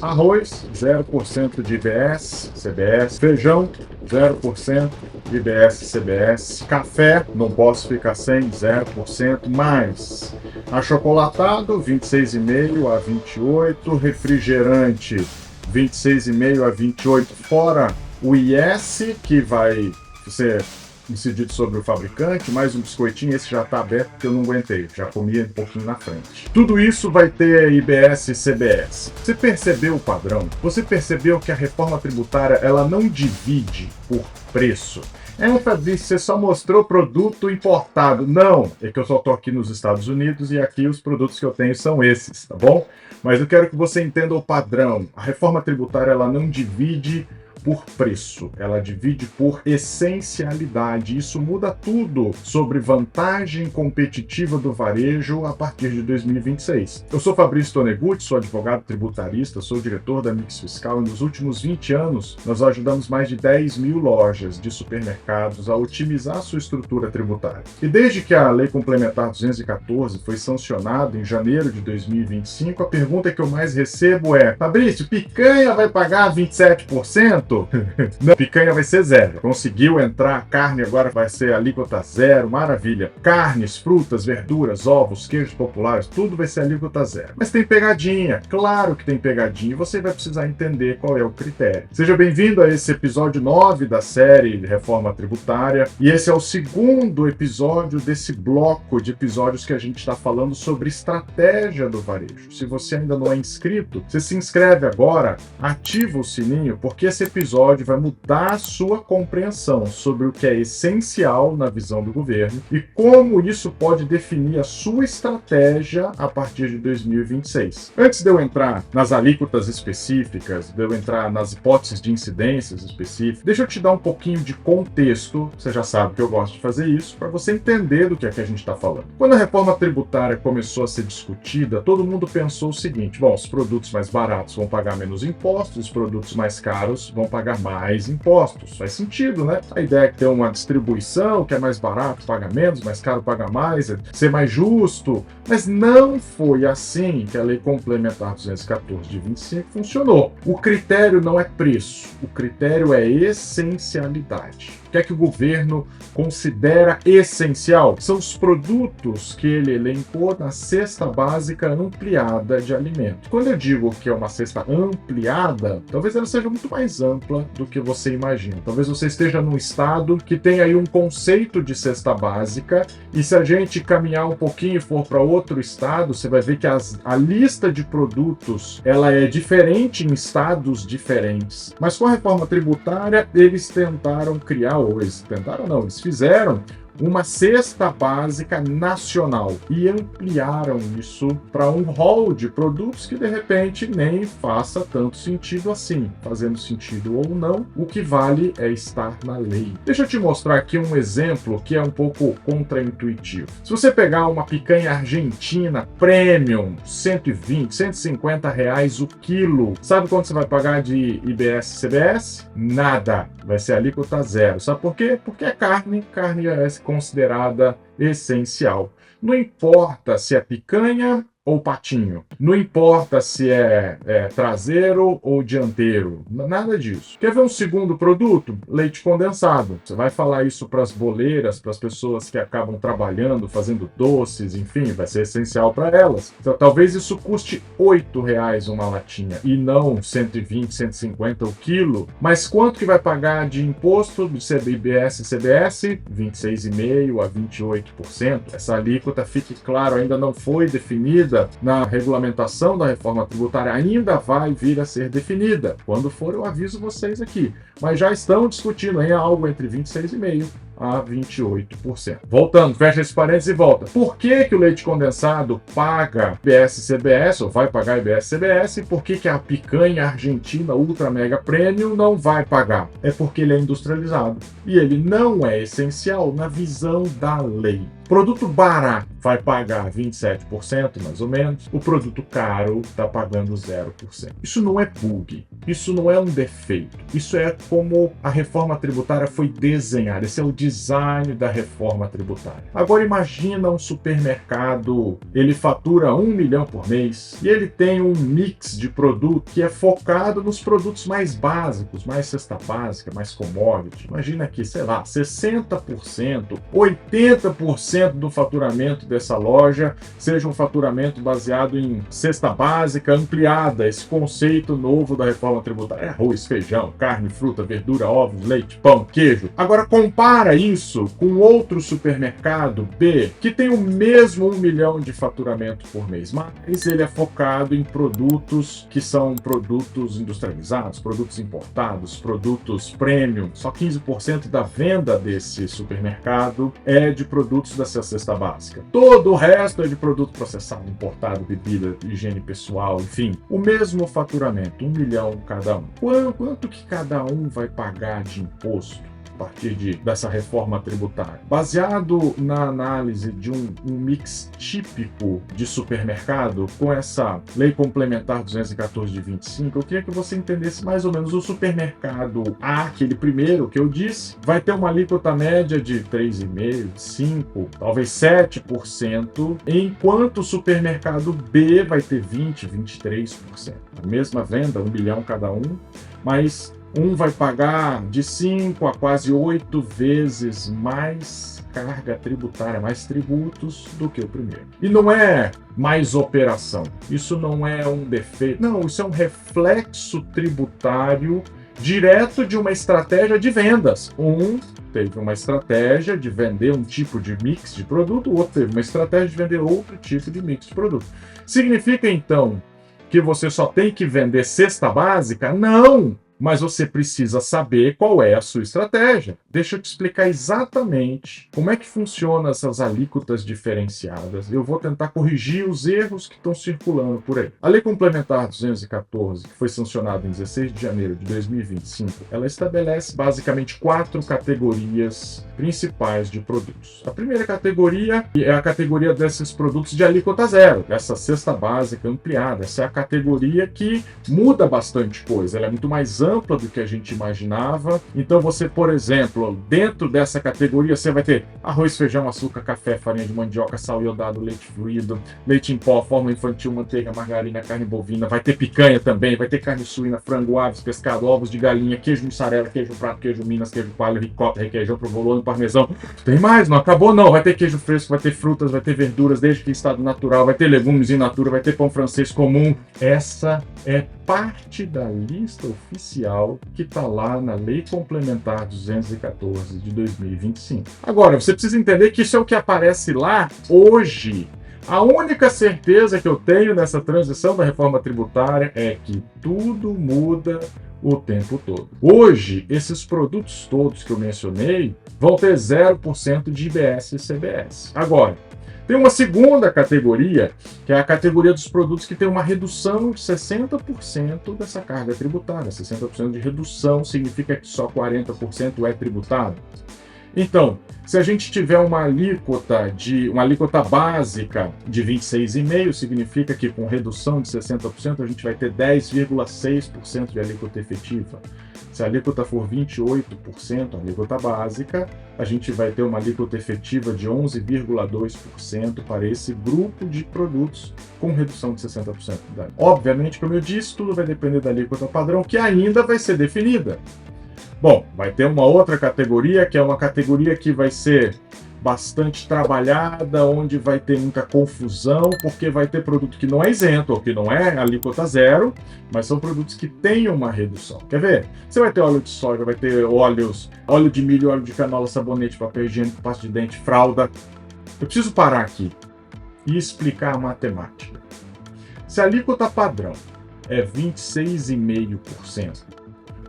Arroz, 0% de IBS, CBS. Feijão, 0% de IBS, CBS. Café, não posso ficar sem, 0%. Mais achocolatado, 26,5 a 28. Refrigerante, 26,5 a 28, fora o IS, que vai ser incidido sobre o fabricante, mais um biscoitinho, esse já está aberto porque eu não aguentei, já comi um pouquinho na frente. Tudo isso vai ter IBS e CBS. Você percebeu o padrão? Você percebeu que a reforma tributária ela não divide por preço? Fabrício, você só mostrou produto importado. Não, é que eu só estou aqui nos Estados Unidos e aqui os produtos que eu tenho são esses, tá bom? Mas eu quero que você entenda o padrão. A reforma tributária ela não divide por preço, ela divide por essencialidade. Isso muda tudo sobre vantagem competitiva do varejo a partir de 2026. Eu sou Fabrício Tonegutti, sou advogado tributarista, sou diretor da Mix Fiscal e nos últimos 20 anos nós ajudamos mais de 10 mil lojas de supermercados a otimizar sua estrutura tributária. E desde que a Lei Complementar 214 foi sancionada em janeiro de 2025, a pergunta que eu mais recebo é: Fabrício, picanha vai pagar 27%? Não, picanha vai ser zero. Conseguiu entrar, carne agora vai ser alíquota zero, maravilha. Carnes, frutas, verduras, ovos, queijos populares, tudo vai ser alíquota zero. Mas tem pegadinha, claro que tem pegadinha, e você vai precisar entender qual é o critério. Seja bem-vindo a esse episódio 9 da série Reforma Tributária, e esse é o segundo episódio desse bloco de episódios que a gente está falando sobre estratégia do varejo. Se você ainda não é inscrito, você se inscreve agora, ativa o sininho, porque esse episódio vai mudar a sua compreensão sobre o que é essencial na visão do governo e como isso pode definir a sua estratégia a partir de 2026. Antes de eu entrar nas alíquotas específicas, de eu entrar nas hipóteses de incidências específicas, deixa eu te dar um pouquinho de contexto, você já sabe que eu gosto de fazer isso, para você entender do que é que a gente está falando. Quando a reforma tributária começou a ser discutida, todo mundo pensou o seguinte: bom, os produtos mais baratos vão pagar menos impostos, os produtos mais caros vão pagar mais impostos. Faz sentido, né? A ideia é que tem uma distribuição, que é mais barato, paga menos, mais caro, paga mais, é ser mais justo. Mas não foi assim que a Lei Complementar 214 de 25 funcionou. O critério não é preço, o critério é essencialidade. O que é que o governo considera essencial? São os produtos que ele elencou na cesta básica ampliada de alimentos. Quando eu digo que é uma cesta ampliada, talvez ela seja muito mais ampla do que você imagina. Talvez você esteja num estado que tem aí um conceito de cesta básica, e se a gente caminhar um pouquinho e for para outro estado, você vai ver que a lista de produtos ela é diferente em estados diferentes. Mas com a reforma tributária, eles tentaram criar, ou eles tentaram não, eles fizeram uma cesta básica nacional e ampliaram isso para um rol de produtos que de repente nem faça tanto sentido assim. Fazendo sentido ou não, o que vale é estar na lei. Deixa eu te mostrar aqui um exemplo que é um pouco contraintuitivo. Se você pegar uma picanha argentina premium, 120, 150 reais o quilo, sabe quanto você vai pagar de IBS e CBS? Nada. Vai ser alíquota zero. Sabe por quê? Porque é carne é considerada essencial. Não importa se é picanha ou patinho, não importa se é traseiro ou dianteiro, nada disso. Quer ver um segundo produto? Leite condensado. Você vai falar isso para as boleiras, para as pessoas que acabam trabalhando, fazendo doces, enfim, vai ser essencial para elas. Então, talvez isso custe R$8 uma latinha e não 120, 150 o quilo, mas quanto que vai pagar de imposto do IBS e CBS? 26,5% a 28%. Essa alíquota, fique claro, ainda não foi definida na regulamentação da reforma tributária, ainda vai vir a ser definida. Quando for, eu aviso vocês aqui. Mas já estão discutindo em algo entre 26,5% a 28%. Voltando, fecha esse parênteses e volta. Por que que o leite condensado paga IBS e CBS, ou vai pagar IBS e CBS, e por que que a picanha argentina Ultra Mega Premium não vai pagar? É porque ele é industrializado. E ele não é essencial na visão da lei. Produto barato vai pagar 27%, mais ou menos. O produto caro está pagando 0%. Isso não é bug. Isso não é um defeito. Isso é como a reforma tributária foi desenhada. Esse é o design da reforma tributária. Agora imagina um supermercado, ele fatura 1 milhão por mês e ele tem um mix de produto que é focado nos produtos mais básicos, mais cesta básica, mais commodity. Imagina que, sei lá, 60%, 80% do faturamento dessa loja seja um faturamento baseado em cesta básica ampliada, esse conceito novo da reforma tributária. Arroz, feijão, carne, fruta, verdura, ovos, leite, pão, queijo. Agora compara isso com outro supermercado B, que tem o mesmo 1 milhão de faturamento por mês, mas ele é focado em produtos que são produtos industrializados, produtos importados, produtos premium. Só 15% da venda desse supermercado é de produtos da cesta básica. Todo o resto é de produto processado, importado, bebida, higiene pessoal, enfim. O mesmo faturamento, 1 milhão cada um. Quanto que cada um vai pagar de imposto a partir dessa reforma tributária? Baseado na análise de um mix típico de supermercado, com essa Lei Complementar 214 de 25, eu queria que você entendesse mais ou menos o supermercado A, aquele primeiro que eu disse, vai ter uma alíquota média de 3,5%, 5%, talvez 7%, enquanto o supermercado B vai ter 20%, 23%. A mesma venda, 1 milhão cada um, mas um vai pagar de 5 a quase 8 vezes mais carga tributária, mais tributos do que o primeiro. E não é mais operação, isso não é um defeito, não, isso é um reflexo tributário direto de uma estratégia de vendas. Um teve uma estratégia de vender um tipo de mix de produto, o outro teve uma estratégia de vender outro tipo de mix de produto. Significa, então, que você só tem que vender cesta básica? Não! Mas você precisa saber qual é a sua estratégia. Deixa eu te explicar exatamente como é que funcionam essas alíquotas diferenciadas. Eu vou tentar corrigir os erros que estão circulando por aí. A Lei Complementar 214, que foi sancionada em 16 de janeiro de 2025, ela estabelece basicamente 4 categorias principais de produtos. A primeira categoria é a categoria desses produtos de alíquota zero, essa cesta básica ampliada. Essa é a categoria que muda bastante coisa, ela é muito mais ampla do que a gente imaginava. Então você, por exemplo, dentro dessa categoria você vai ter arroz, feijão, açúcar, café, farinha de mandioca, sal iodado, leite fluido, leite em pó, fórmula infantil, manteiga, margarina, carne bovina, vai ter picanha também, vai ter carne suína, frango, aves, pescado, ovos de galinha, queijo mussarela, queijo prato, queijo minas, queijo coalho, ricota, requeijão, provolone, parmesão. Tem mais? Não acabou não. Vai ter queijo fresco, vai ter frutas, vai ter verduras desde que em estado natural, vai ter legumes in natura, vai ter pão francês comum. Essa é parte da lista oficial que está lá na Lei Complementar 214 de 2025. Agora, você precisa entender que isso é o que aparece lá hoje. A única certeza que eu tenho nessa transição da reforma tributária é que tudo muda o tempo todo. Hoje, esses produtos todos que eu mencionei vão ter 0% de IBS e CBS. Agora, tem uma segunda categoria, que é a categoria dos produtos que tem uma redução de 60% dessa carga tributária. 60% de redução significa que só 40% é tributado. Então, se a gente tiver uma alíquota básica de 26,5%, significa que com redução de 60% a gente vai ter 10,6% de alíquota efetiva. Se a alíquota for 28%, a alíquota básica, a gente vai ter uma alíquota efetiva de 11,2% para esse grupo de produtos com redução de 60%. Obviamente, como eu disse, tudo vai depender da alíquota padrão, que ainda vai ser definida. Bom, vai ter uma outra categoria, que é uma categoria que vai ser bastante trabalhada, onde vai ter muita confusão, porque vai ter produto que não é isento, ou que não é alíquota zero, mas são produtos que têm uma redução. Quer ver? Você vai ter óleo de soja, vai ter óleo de milho, óleo de canola, sabonete, papel higiênico, pasta de dente, fralda. Eu preciso parar aqui e explicar a matemática. Se a alíquota padrão é 26,5%,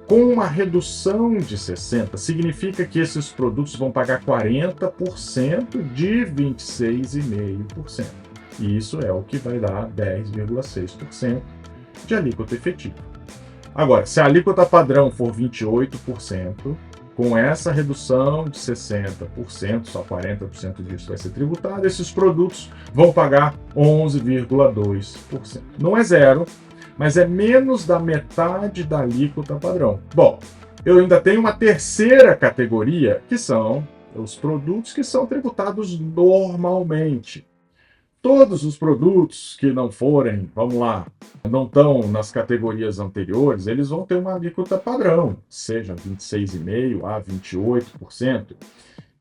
com uma redução de 60%, significa que esses produtos vão pagar 40% de 26,5%. E isso é o que vai dar 10,6% de alíquota efetiva. Agora, se a alíquota padrão for 28%, com essa redução de 60%, só 40% disso vai ser tributado, esses produtos vão pagar 11,2%. Não é zero, mas é menos da metade da alíquota padrão. Bom, eu ainda tenho uma terceira categoria, que são os produtos que são tributados normalmente. Todos os produtos que não forem, vamos lá, não estão nas categorias anteriores, eles vão ter uma alíquota padrão, seja 26,5% a 28%.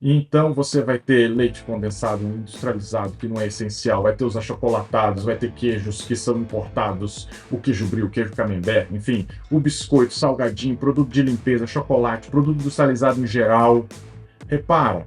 Então você vai ter leite condensado industrializado, que não é essencial, vai ter os achocolatados, vai ter queijos que são importados, o queijo brie, o queijo camembert, enfim, o biscoito, salgadinho, produto de limpeza, chocolate, produto industrializado em geral. Repara,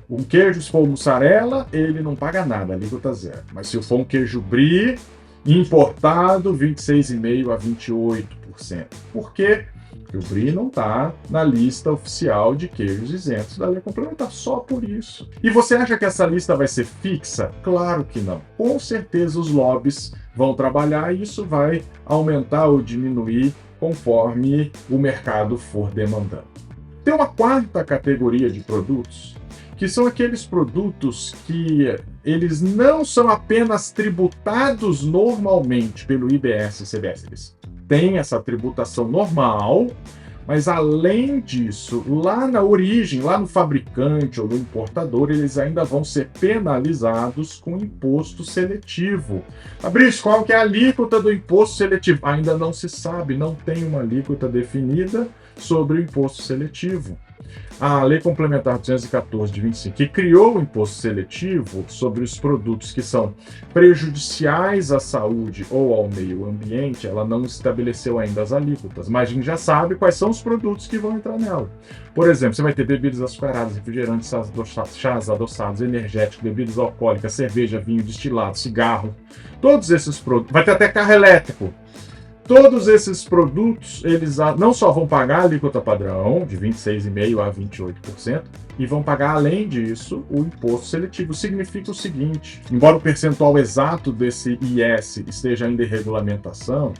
um queijo, se for mussarela, ele não paga nada, alíquota zero. Mas se for um queijo brie, importado, 26,5% a 28%. Por quê? Porque o brie não está na lista oficial de queijos isentos da lei complementar, só por isso. E você acha que essa lista vai ser fixa? Claro que não. Com certeza os lobbies vão trabalhar e isso vai aumentar ou diminuir conforme o mercado for demandando. Tem uma quarta categoria de produtos, que são aqueles produtos que eles não são apenas tributados normalmente pelo IBS e CBS. Eles têm essa tributação normal, mas além disso, lá na origem, lá no fabricante ou no importador, eles ainda vão ser penalizados com imposto seletivo. Fabrício, qual que é a alíquota do imposto seletivo? Ainda não se sabe, não tem uma alíquota definida sobre o imposto seletivo. A Lei Complementar 214 de 25, que criou o imposto seletivo sobre os produtos que são prejudiciais à saúde ou ao meio ambiente, ela não estabeleceu ainda as alíquotas, mas a gente já sabe quais são os produtos que vão entrar nela. Por exemplo, você vai ter bebidas açucaradas, refrigerantes, chás adoçados, energéticos, bebidas alcoólicas, cerveja, vinho, destilado, cigarro, todos esses produtos. Vai ter até carro elétrico. Todos esses produtos, eles não só vão pagar a alíquota padrão, de 26,5% a 28%, e vão pagar, além disso, o imposto seletivo. Significa o seguinte, embora o percentual exato desse IS esteja ainda em regulamentação,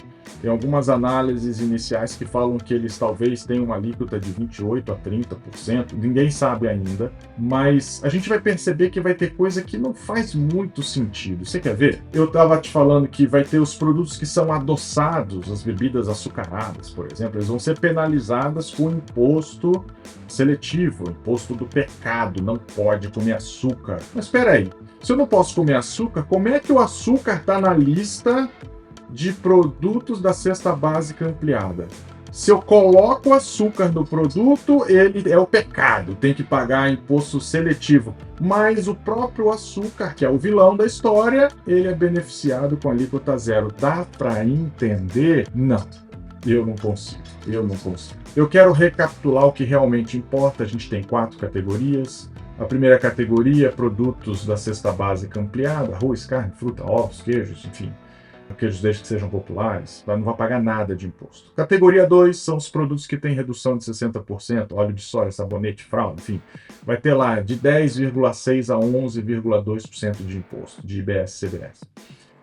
tem algumas análises iniciais que falam que eles talvez tenham uma alíquota de 28% a 30%, ninguém sabe ainda, mas a gente vai perceber que vai ter coisa que não faz muito sentido. Você quer ver? Eu estava te falando que vai ter os produtos que são adoçados, as bebidas açucaradas, por exemplo, eles vão ser penalizadas com imposto seletivo, imposto do pecado, não pode comer açúcar. Mas espera aí, se eu não posso comer açúcar, como é que o açúcar está na lista de produtos da cesta básica ampliada? Se eu coloco açúcar no produto, ele é o pecado, tem que pagar imposto seletivo. Mas o próprio açúcar, que é o vilão da história, ele é beneficiado com alíquota zero. Dá para entender? Não, eu não consigo. Eu quero recapitular o que realmente importa. A gente tem 4 categorias. A primeira categoria, produtos da cesta básica ampliada, arroz, carne, fruta, ovos, queijos, enfim. Queijos desde que sejam populares, não vai pagar nada de imposto. Categoria 2 são os produtos que têm redução de 60%, óleo de soja, sabonete, fralda, enfim. Vai ter lá de 10,6% a 11,2% de imposto, de IBS e CBS.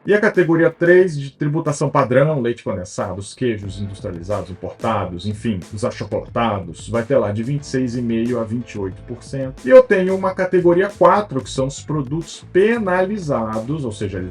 E a categoria 3 de tributação padrão, leite condensado, os queijos industrializados, importados, enfim, os achocolatados, vai ter lá de 26,5% a 28%. E eu tenho uma categoria 4, que são os produtos penalizados, ou seja,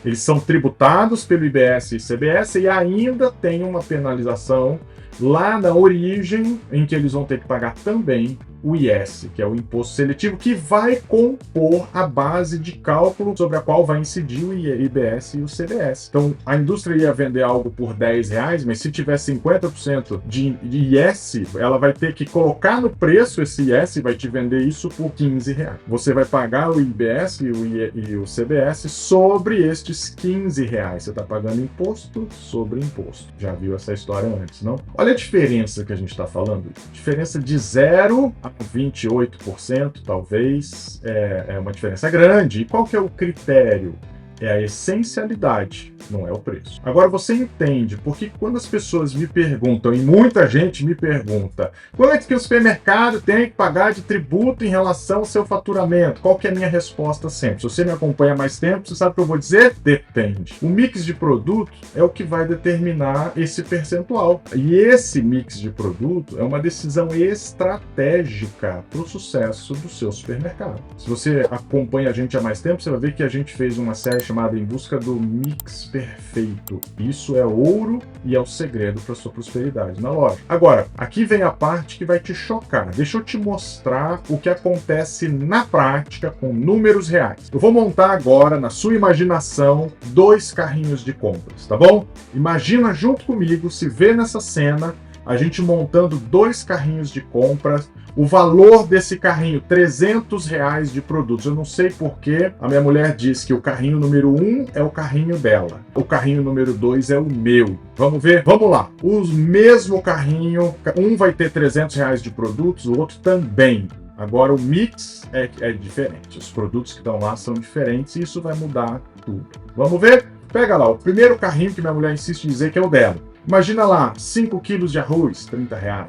eles são tributados pelo IBS e CBS e ainda tem uma penalização lá na origem, em que eles vão ter que pagar também o IS, que é o imposto seletivo, que vai compor a base de cálculo sobre a qual vai incidir o IBS e o CBS. Então, a indústria ia vender algo por R$10, mas se tiver 50% de IS, ela vai ter que colocar no preço esse IS e vai te vender isso por R$15. Você vai pagar o IBS e o CBS sobre estes R$15. Você está pagando imposto sobre imposto. Já viu essa história antes, não? Olha a diferença que a gente está falando. Diferença de 0 a 28%, talvez, é uma diferença grande. E qual que é o critério? É a essencialidade, não é o preço. Agora você entende porque quando as pessoas me perguntam, e muita gente me pergunta, quanto que o supermercado tem que pagar de tributo em relação ao seu faturamento? Qual que é a minha resposta sempre? Se você me acompanha há mais tempo, você sabe o que eu vou dizer? Depende. O mix de produtos é o que vai determinar esse percentual. E esse mix de produto é uma decisão estratégica para o sucesso do seu supermercado. Se você acompanha a gente há mais tempo, você vai ver que a gente fez uma série chamada Em Busca do Mix Perfeito. Isso é ouro e é o segredo para sua prosperidade na loja. Agora, aqui vem a parte que vai te chocar. Deixa eu te mostrar o que acontece na prática com números reais. Eu vou montar agora, na sua imaginação, 2 carrinhos de compras, tá bom? Imagina junto comigo, se vê nessa cena, a gente montando 2 carrinhos de compras. O valor desse carrinho, R$300 de produtos. Eu não sei porquê, a minha mulher diz que o carrinho número 1 é o carrinho dela. O carrinho número 2 é o meu. Vamos ver? Vamos lá. O mesmo carrinho, um vai ter R$300 de produtos, o outro também. Agora o mix é diferente. Os produtos que estão lá são diferentes e isso vai mudar tudo. Vamos ver? Pega lá, o primeiro carrinho que minha mulher insiste em dizer que é o dela. Imagina lá, 5 quilos de arroz, R$30.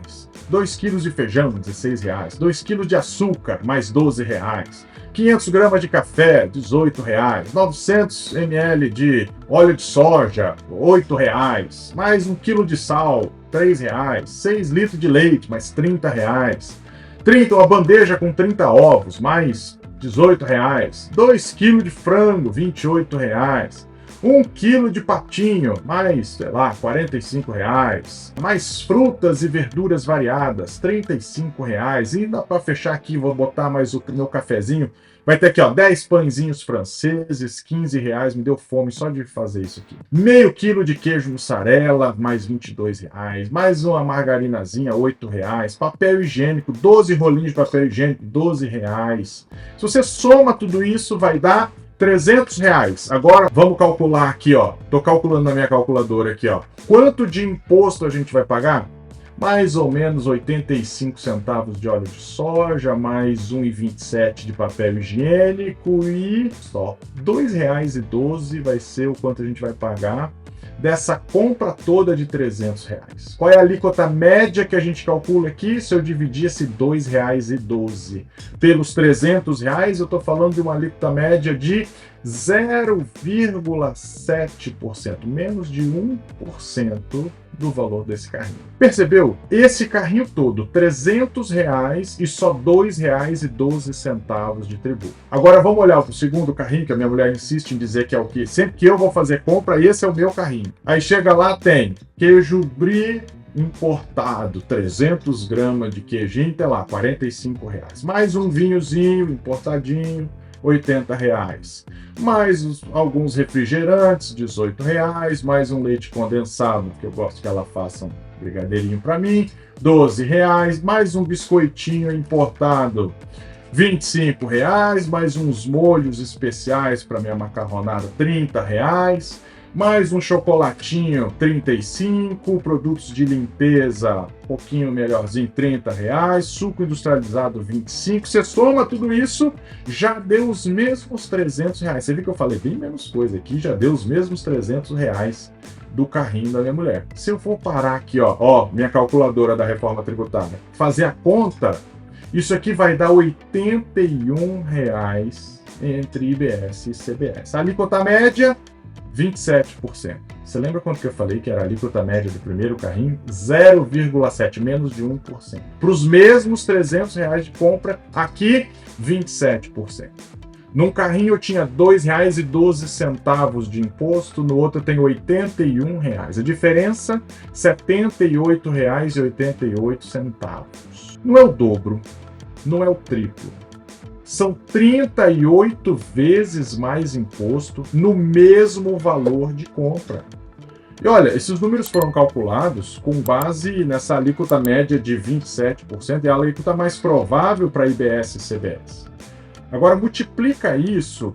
2 quilos de feijão, R$16. 2 quilos de açúcar, mais R$12. 500 gramas de café, R$18. 900 ml de óleo de soja, R$8. Mais 1 quilo de sal, R$3. 6 litros de leite, mais R$30. Uma bandeja com 30 ovos, mais R$18. 2 quilos de frango, R$28. 1 quilo de patinho, mais, sei lá, R$45. Mais frutas e verduras variadas, R$35. E dá para fechar aqui, vou botar mais o meu cafezinho. Vai ter aqui, ó, 10 pãezinhos franceses, R$15. Me deu fome só de fazer isso aqui. Meio quilo de queijo mussarela, mais R$22. Mais uma margarinazinha, R$8. Papel higiênico, 12 rolinhos de papel higiênico, R$12. Se você soma tudo isso, vai dar R$300. Agora vamos calcular aqui, ó. Tô calculando na minha calculadora aqui, ó. Quanto de imposto a gente vai pagar? Mais ou menos 85 centavos de óleo de soja, mais 1,27 de papel higiênico e só R$2,12 vai ser o quanto a gente vai pagar dessa compra toda de R$300. Qual é a alíquota média que a gente calcula aqui? Se eu dividir esse R$2,12 pelos R$300, eu estou falando de uma alíquota média de 0,7%, menos de 1% do valor desse carrinho. Percebeu? Esse carrinho todo, R$300 e só R$2,12 de tributo. Agora vamos olhar para o segundo carrinho, que a minha mulher insiste em dizer que é o que? Sempre que eu vou fazer compra, esse é o meu carrinho. Aí chega lá, tem queijo brie importado, 300 gramas de queijinho, tem lá, R$45. Mais um vinhozinho importadinho, R$80. Mais alguns refrigerantes, R$18. Mais um leite condensado, que eu gosto que ela faça um brigadeirinho para mim, R$12. Mais um biscoitinho importado, R$25. Mais uns molhos especiais para minha macarronada, R$30. Mais um chocolatinho, R$35. Produtos de limpeza, um pouquinho melhorzinho, R$30. Suco industrializado, R$25. Você soma tudo isso, já deu os mesmos R$300. Você viu que eu falei bem menos coisa aqui, já deu os mesmos R$300 do carrinho da minha mulher. Se eu for parar aqui, ó, minha calculadora da reforma tributária, fazer a conta, isso aqui vai dar R$81 entre IBS e CBS. A alíquota média, 27%. Você lembra quanto que eu falei que era a alíquota média do primeiro carrinho? 0,7%, menos de 1%. Para os mesmos R$300 de compra, aqui 27%. Num carrinho eu tinha R$2,12 de imposto, no outro eu tenho R$81. A diferença, R$78,88. Não é o dobro, não é o triplo. São 38 vezes mais imposto no mesmo valor de compra. E olha, esses números foram calculados com base nessa alíquota média de 27%, é a alíquota mais provável para IBS e CBS. Agora multiplica isso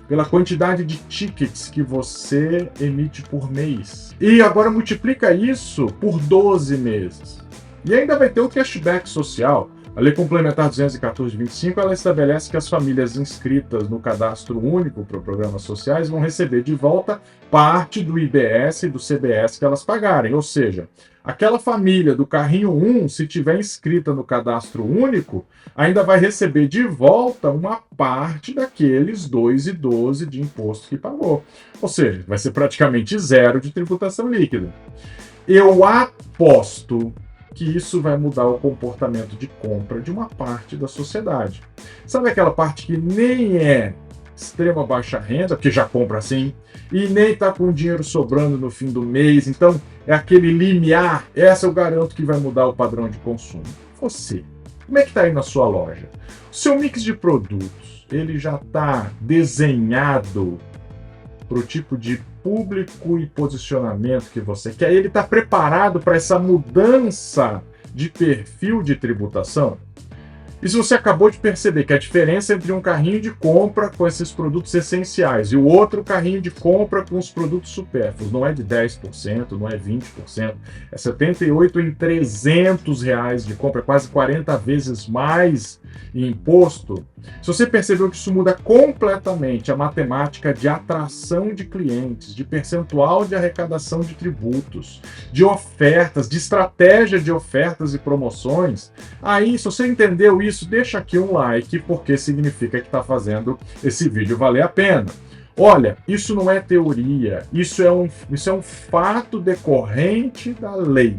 pela quantidade de tickets que você emite por mês. E agora multiplica isso por 12 meses. E ainda vai ter o cashback social. A Lei Complementar 214/25, ela estabelece que as famílias inscritas no cadastro único para programas sociais vão receber de volta parte do IBS e do CBS que elas pagarem. Ou seja, aquela família do carrinho 1, se tiver inscrita no cadastro único, ainda vai receber de volta uma parte daqueles R$2,12 de imposto que pagou. Ou seja, vai ser praticamente zero de tributação líquida. Eu aposto que isso vai mudar o comportamento de compra de uma parte da sociedade. Sabe aquela parte que nem é extrema baixa renda, porque já compra assim, e nem está com dinheiro sobrando no fim do mês. Então, é aquele limiar. Essa eu garanto que vai mudar o padrão de consumo. Você, como é que está aí na sua loja? O seu mix de produtos, ele já está desenhado para o tipo de público e posicionamento que você quer? Ele está preparado para essa mudança de perfil de tributação? E se você acabou de perceber que a diferença entre um carrinho de compra com esses produtos essenciais e o outro carrinho de compra com os produtos supérfluos não é de 10%, não é 20%, é 78 em R$ 300 de compra, quase 40 vezes mais em imposto. Se você percebeu que isso muda completamente a matemática de atração de clientes, de percentual de arrecadação de tributos, de ofertas, de estratégia de ofertas e promoções, aí, se você entendeu isso, deixa aqui um like, porque significa que está fazendo esse vídeo valer a pena. Olha, isso não é teoria, isso é um fato decorrente da lei.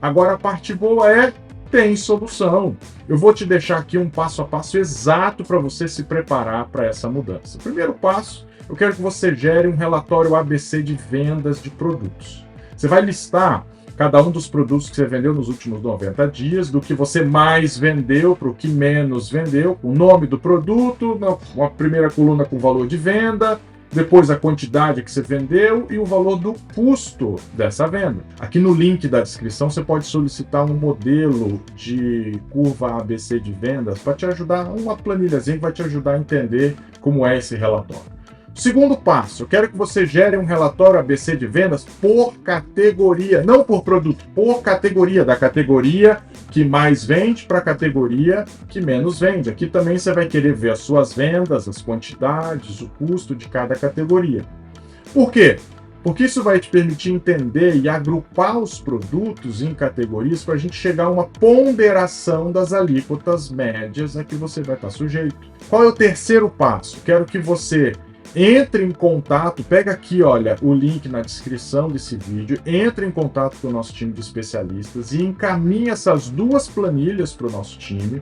Agora, a parte boa é: tem solução. Eu vou te deixar aqui um passo a passo exato para você se preparar para essa mudança. Primeiro passo, eu quero que você gere um relatório ABC de vendas de produtos. Você vai listar cada um dos produtos que você vendeu nos últimos 90 dias, do que você mais vendeu para o que menos vendeu, o nome do produto, uma primeira coluna com o valor de venda, depois a quantidade que você vendeu e o valor do custo dessa venda. Aqui no link da descrição você pode solicitar um modelo de curva ABC de vendas para te ajudar, uma planilhazinha que vai te ajudar a entender como é esse relatório. Segundo passo, eu quero que você gere um relatório ABC de vendas por categoria, não por produto, por categoria, da categoria que mais vende para a categoria que menos vende. Aqui também você vai querer ver as suas vendas, as quantidades, o custo de cada categoria. Por quê? Porque isso vai te permitir entender e agrupar os produtos em categorias para a gente chegar a uma ponderação das alíquotas médias a que você vai estar sujeito. Qual é o terceiro passo? Quero que você entre em contato, pega aqui, olha, o link na descrição desse vídeo, entre em contato com o nosso time de especialistas e encaminhe essas duas planilhas para o nosso time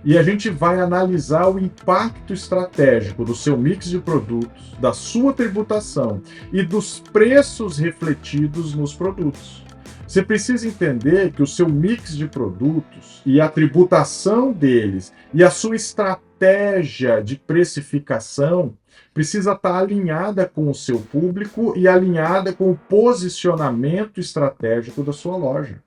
e a gente vai analisar o impacto estratégico do seu mix de produtos, da sua tributação e dos preços refletidos nos produtos. Você precisa entender que o seu mix de produtos e a tributação deles e a sua estratégia de precificação precisa estar alinhada com o seu público e alinhada com o posicionamento estratégico da sua loja.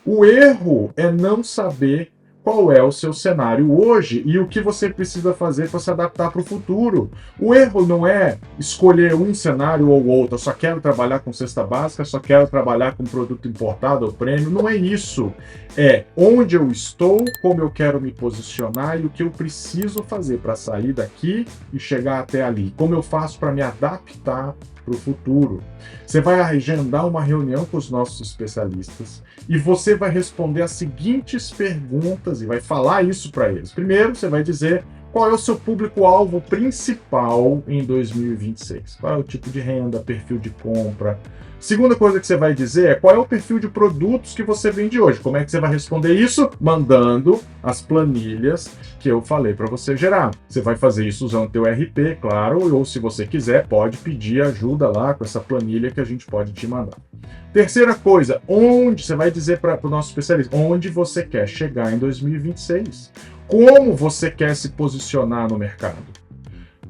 O erro é não saber qual é o seu cenário hoje e o que você precisa fazer para se adaptar para o futuro. O erro não é escolher um cenário ou outro. Eu só quero trabalhar com cesta básica, só quero trabalhar com produto importado ou prêmio. Não é isso. É onde eu estou, como eu quero me posicionar e o que eu preciso fazer para sair daqui e chegar até ali. Como eu faço para me adaptar para o futuro. Você vai agendar uma reunião com os nossos especialistas e você vai responder as seguintes perguntas e vai falar isso para eles. Primeiro, você vai dizer qual é o seu público-alvo principal em 2026. Qual é o tipo de renda, perfil de compra. Segunda coisa que você vai dizer é qual é o perfil de produtos que você vende hoje. Como é que você vai responder isso? Mandando as planilhas que eu falei para você gerar. Você vai fazer isso usando o teu RP, claro, ou se você quiser, pode pedir ajuda lá com essa planilha que a gente pode te mandar. Terceira coisa, onde você vai dizer para o nosso especialista, onde você quer chegar em 2026. Como você quer se posicionar no mercado.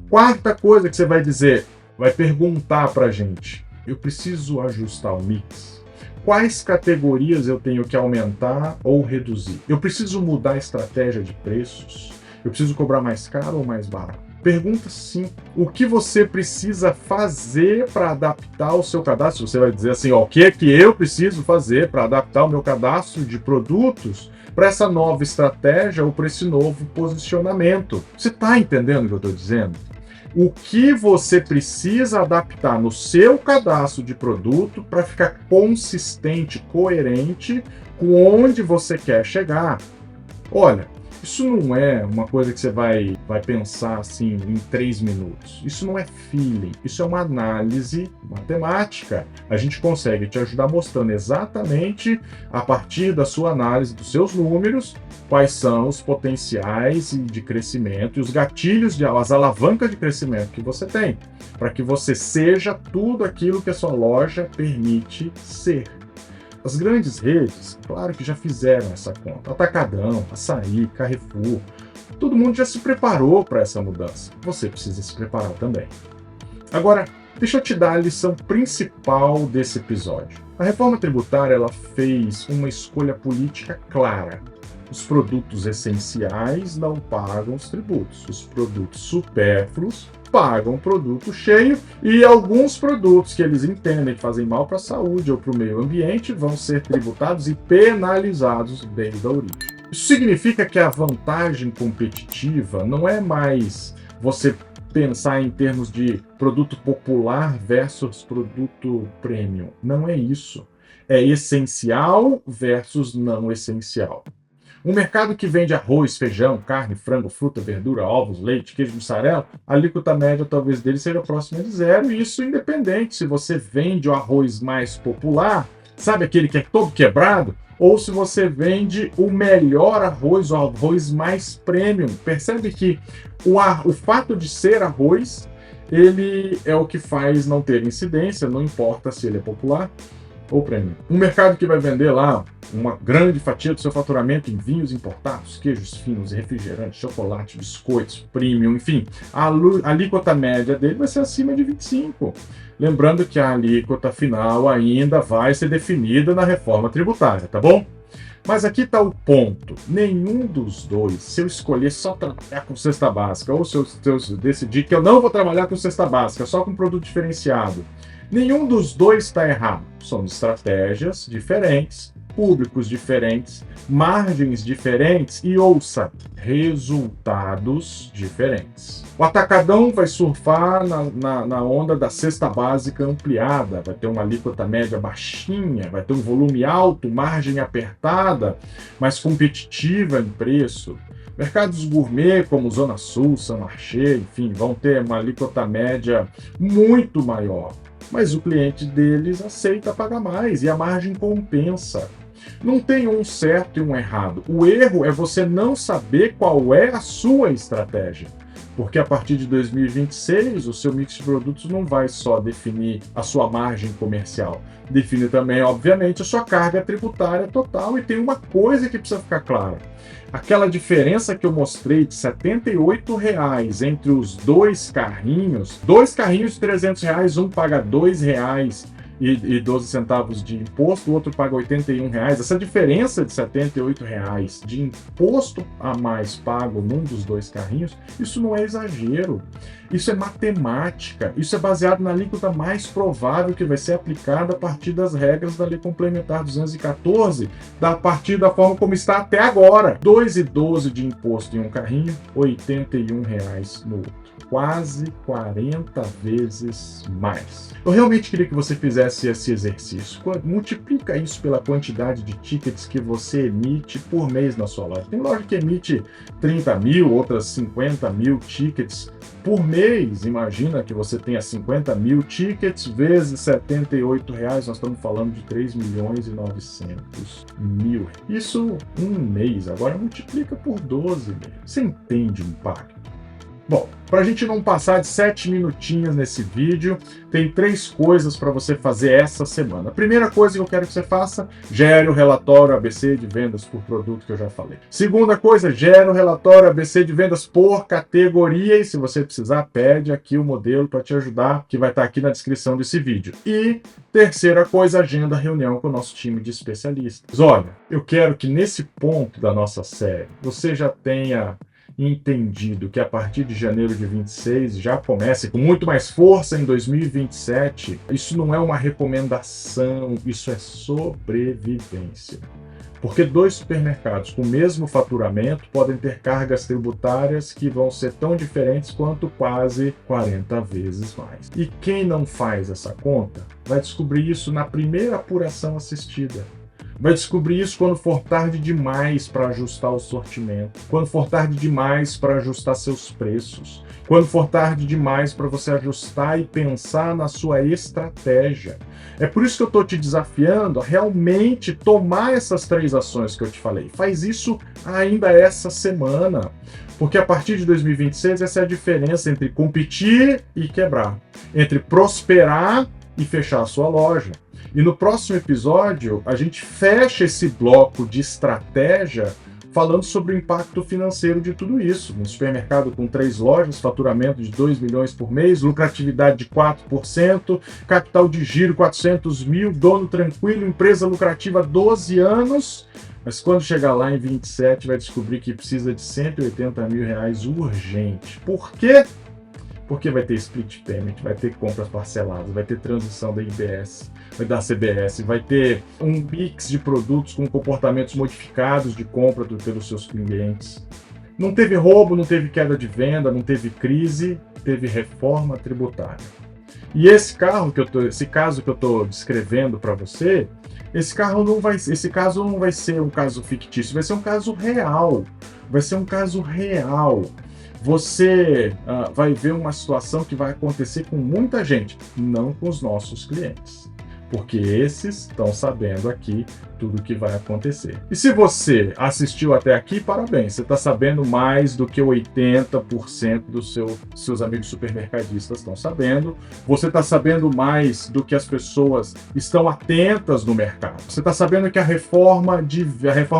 Quarta coisa que você vai dizer, vai perguntar para a gente. Eu preciso ajustar o mix? Quais categorias eu tenho que aumentar ou reduzir? Eu preciso mudar a estratégia de preços? Eu preciso cobrar mais caro ou mais barato? Pergunta sim. O que você precisa fazer para adaptar o seu cadastro? Você vai dizer assim, ó, o que é que eu preciso fazer para adaptar o meu cadastro de produtos para essa nova estratégia ou para esse novo posicionamento? Você está entendendo o que eu estou dizendo? O que você precisa adaptar no seu cadastro de produto para ficar consistente, coerente com onde você quer chegar. Olha, Isso não é uma coisa que você vai pensar assim em 3 minutos. Isso não é feeling, isso é uma análise matemática. A gente consegue te ajudar mostrando exatamente, a partir da sua análise dos seus números, quais são os potenciais de crescimento e os gatilhos, as alavancas de crescimento que você tem, para que você seja tudo aquilo que a sua loja permite ser. As grandes redes, claro que já fizeram essa conta. Atacadão, Açaí, Carrefour, todo mundo já se preparou para essa mudança. Você precisa se preparar também. Agora, deixa eu te dar a lição principal desse episódio. A reforma tributária ela fez uma escolha política clara. Os produtos essenciais não pagam os tributos. Os produtos supérfluos pagam produto cheio e alguns produtos que eles entendem que fazem mal para a saúde ou para o meio ambiente vão ser tributados e penalizados desde a origem. Isso significa que a vantagem competitiva não é mais você pensar em termos de produto popular versus produto premium. Não é isso. É essencial versus não essencial. Um mercado que vende arroz, feijão, carne, frango, fruta, verdura, ovos, leite, queijo, mussarela, a alíquota média talvez dele seja próxima de zero, e isso independente se você vende o arroz mais popular, sabe aquele que é todo quebrado, ou se você vende o melhor arroz, o arroz mais premium. Percebe que o fato de ser arroz, ele é o que faz não ter incidência, não importa se ele é popular ou premium. Um mercado que vai vender lá uma grande fatia do seu faturamento em vinhos importados, queijos finos, refrigerantes, chocolate, biscoitos, premium, enfim, a alíquota média dele vai ser acima de 25%. Lembrando que a alíquota final ainda vai ser definida na reforma tributária, tá bom? Mas aqui está o ponto. Nenhum dos dois, se eu escolher só trabalhar com cesta básica, ou se eu decidir que eu não vou trabalhar com cesta básica, só com produto diferenciado, nenhum dos dois está errado. São estratégias diferentes, públicos diferentes, margens diferentes e, ouça, resultados diferentes. O atacadão vai surfar na onda da cesta básica ampliada, vai ter uma alíquota média baixinha, vai ter um volume alto, margem apertada, mas competitiva em preço. Mercados gourmet como Zona Sul, São Marché, enfim, vão ter uma alíquota média muito maior. Mas o cliente deles aceita pagar mais e a margem compensa. Não tem um certo e um errado. O erro é você não saber qual é a sua estratégia. Porque a partir de 2026, o seu mix de produtos não vai só definir a sua margem comercial. Define também, obviamente, a sua carga tributária total. E tem uma coisa que precisa ficar clara. Aquela diferença que eu mostrei de R$ 78 entre os dois carrinhos de R$300, um paga R$2,12 de imposto, o outro paga R$81. Essa diferença de R$78 de imposto a mais pago num dos dois carrinhos, isso não é exagero. Isso é matemática. Isso é baseado na alíquota mais provável que vai ser aplicada a partir das regras da Lei Complementar 214, a partir da forma como está até agora. R$2,12 de imposto em um carrinho, R$81 no outro. Quase 40 vezes mais. Eu realmente queria que você fizesse esse exercício. Multiplica isso pela quantidade de tickets que você emite por mês na sua loja. Tem loja que emite 30 mil, outras 50 mil tickets por mês. Imagina que você tenha 50 mil tickets vezes R$ 78, nós estamos falando de 3.900.000. Isso um mês. Agora multiplica por 12 meses. Você entende o impacto? Bom, para a gente não passar de 7 minutinhos nesse vídeo, tem 3 coisas para você fazer essa semana. A primeira coisa que eu quero que você faça, gere o relatório ABC de vendas por produto que eu já falei. Segunda coisa, gere o relatório ABC de vendas por categoria e se você precisar, pede aqui o modelo para te ajudar, que vai estar aqui na descrição desse vídeo. E terceira coisa, agenda reunião com o nosso time de especialistas. Olha, eu quero que nesse ponto da nossa série, você já tenha entendido que a partir de janeiro de 26 já comece com muito mais força em 2027. Isso não é uma recomendação, isso é sobrevivência. Porque 2 supermercados com o mesmo faturamento podem ter cargas tributárias que vão ser tão diferentes quanto quase 40 vezes mais. E quem não faz essa conta vai descobrir isso na primeira apuração assistida. Vai descobrir isso quando for tarde demais para ajustar o sortimento, quando for tarde demais para ajustar seus preços, quando for tarde demais para você ajustar e pensar na sua estratégia. É por isso que eu estou te desafiando a realmente tomar essas 3 ações que eu te falei. Faz isso ainda essa semana, porque a partir de 2026 essa é a diferença entre competir e quebrar, entre prosperar e fechar a sua loja. E no próximo episódio, a gente fecha esse bloco de estratégia falando sobre o impacto financeiro de tudo isso. Um supermercado com 3 lojas, faturamento de 2 milhões por mês, lucratividade de 4%, capital de giro 400 mil, dono tranquilo, empresa lucrativa há 12 anos. Mas quando chegar lá em 27, vai descobrir que precisa de 180 mil reais urgente. Por quê? Porque vai ter split payment, vai ter compras parceladas, vai ter transição da IBS, da CBS, vai ter um mix de produtos com comportamentos modificados de compra pelos seus clientes. Não teve roubo, não teve queda de venda, não teve crise, teve reforma tributária. E esse caso que eu estou descrevendo para você, esse caso não vai ser um caso fictício, vai ser um caso real. Vai ser um caso real. Você vai ver uma situação que vai acontecer com muita gente, não com os nossos clientes, porque esses estão sabendo aqui tudo o que vai acontecer. E se você assistiu até aqui, parabéns, você está sabendo mais do que 80% dos seus amigos supermercadistas estão sabendo, você está sabendo mais do que as pessoas estão atentas no mercado. Você está sabendo que a reforma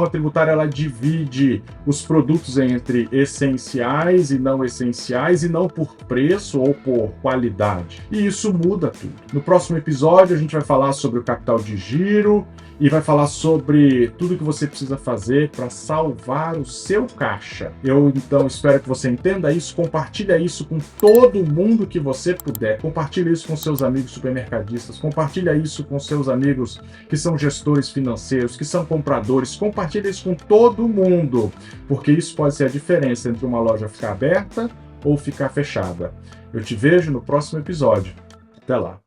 tributária ela divide os produtos entre essenciais e não essenciais, e não por preço ou por qualidade. E isso muda tudo. No próximo episódio a gente vai falar sobre o capital de giro e vai falar sobre tudo que você precisa fazer para salvar o seu caixa. Eu então espero que você entenda isso, compartilha isso com todo mundo que você puder, compartilha isso com seus amigos supermercadistas, compartilha isso com seus amigos que são gestores financeiros, que são compradores, compartilha isso com todo mundo, porque isso pode ser a diferença entre uma loja ficar aberta ou ficar fechada. Eu te vejo no próximo episódio. Até lá.